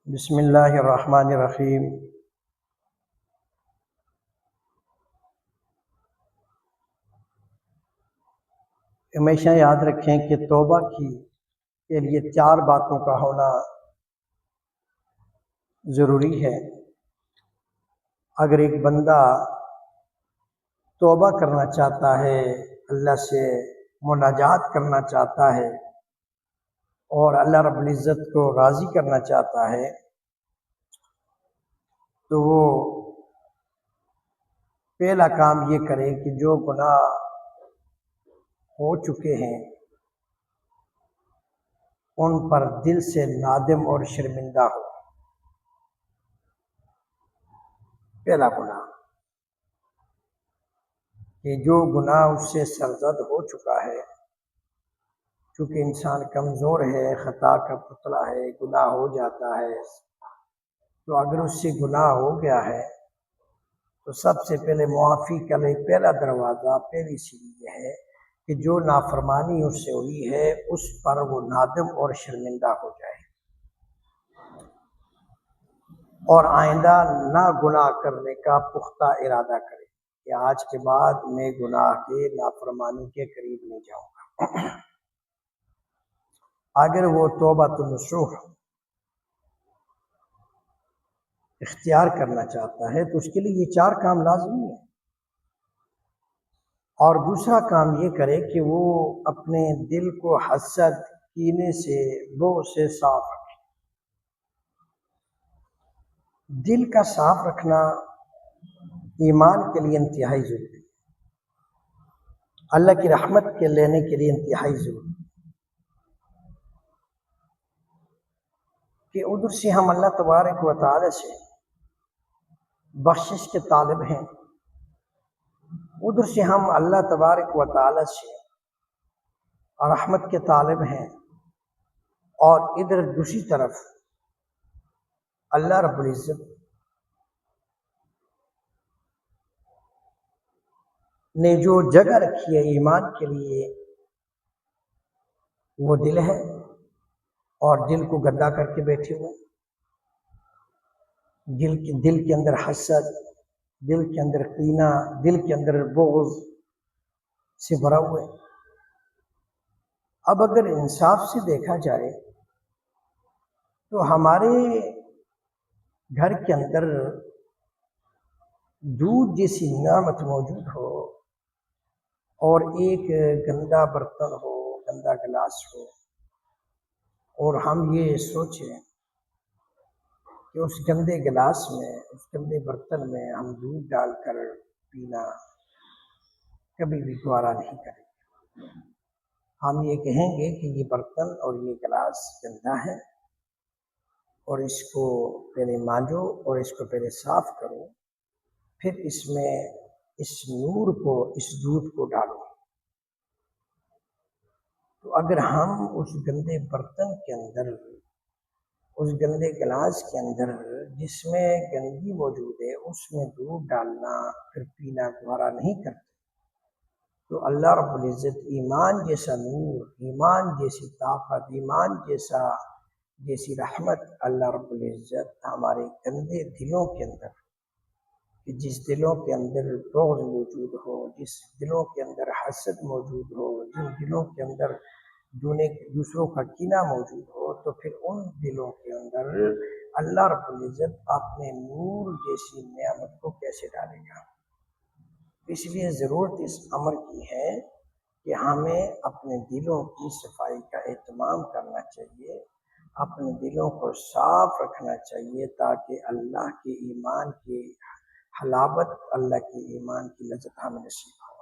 بسم اللہ الرحمن الرحیم۔ ہمیشہ یاد رکھیں کہ توبہ کے لیے 4 باتوں کا ہونا ضروری ہے۔ اگر ایک بندہ توبہ کرنا چاہتا ہے، اللہ سے مناجات کرنا چاہتا ہے اور اللہ رب العزت کو راضی کرنا چاہتا ہے تو وہ پہلا کام یہ کرے کہ جو گناہ ہو چکے ہیں ان پر دل سے نادم اور شرمندہ ہو۔ پہلا گناہ کہ جو گناہ اس سے سرزد ہو چکا ہے، چونکہ انسان کمزور ہے، خطا کا پتلا ہے، گناہ ہو جاتا ہے، تو اگر اس سے گناہ ہو گیا ہے تو سب سے پہلے معافی کا پہلا دروازہ، پہلی سیڑھی یہ ہے کہ جو نافرمانی اس سے ہوئی ہے اس پر وہ نادم اور شرمندہ ہو جائے اور آئندہ نہ گناہ کرنے کا پختہ ارادہ کرے کہ آج کے بعد میں گناہ کے نافرمانی کے قریب نہیں جاؤں گا۔ اگر وہ توبۃ النصوح اختیار کرنا چاہتا ہے تو اس کے لیے یہ 4 کام لازمی ہے، اور دوسرا کام یہ کرے کہ وہ اپنے دل کو حسد، کینے سے، بغض سے صاف رکھے۔ دل کا صاف رکھنا ایمان کے لیے انتہائی ضروری ہے، اللہ کی رحمت کے لینے کے لیے انتہائی ضروری ہے کہ ادھر سے ہم اللہ تبارک و تعالی سے بخشش کے طالب ہیں، ادھر سے ہم اللہ تبارک و تعالی سے رحمت کے طالب ہیں، اور ادھر دوسری طرف اللہ رب العزت نے جو جگہ رکھی ہے ایمان کے لیے وہ دل ہے، اور دل کو گندا کر کے بیٹھے ہوئے، دل کے اندر حسد، دل کے اندر کینہ، دل کے اندر بغض سے بھرا ہوا ہے۔ اب اگر انصاف سے دیکھا جائے تو ہمارے گھر کے اندر دودھ جیسی نعمت موجود ہو اور ایک گندا برتن ہو، گندا گلاس ہو، اور ہم یہ سوچیں کہ اس گندے گلاس میں، اس گندے برتن میں ہم دودھ ڈال کر پینا کبھی بھی گوارا نہیں کریں۔ ہم یہ کہیں گے کہ یہ برتن اور یہ گلاس گندا ہے اور اس کو پہلے مانجو اور اس کو پہلے صاف کرو، پھر اس میں اس نور کو، اس دودھ کو ڈالو۔ تو اگر ہم اس گندے برتن کے اندر، اس گندے گلاس کے اندر جس میں گندگی موجود ہے اس میں دودھ ڈالنا پھر پینا گوارا نہیں کرتے تو اللہ رب العزت ایمان جیسا نور، ایمان جیسی طاقت، ایمان جیسی رحمت اللہ رب العزت ہمارے گندے دلوں کے اندر، کہ جس دلوں کے اندر بغض موجود ہو، جس دلوں کے اندر حسد موجود ہو، جن دلوں کے اندر دوسروں کا کینہ موجود ہو، تو پھر ان دلوں کے اندر اللہ رب العزت اپنے نور جیسی نعمت کو کیسے ڈالے گا؟ اس لیے ضرورت اس امر کی ہے کہ ہمیں اپنے دلوں کی صفائی کا اہتمام کرنا چاہیے، اپنے دلوں کو صاف رکھنا چاہیے تاکہ اللہ کے ایمان کی حلاوت، اللہ کے ایمان کی لذت ہمیں نصیب ہو۔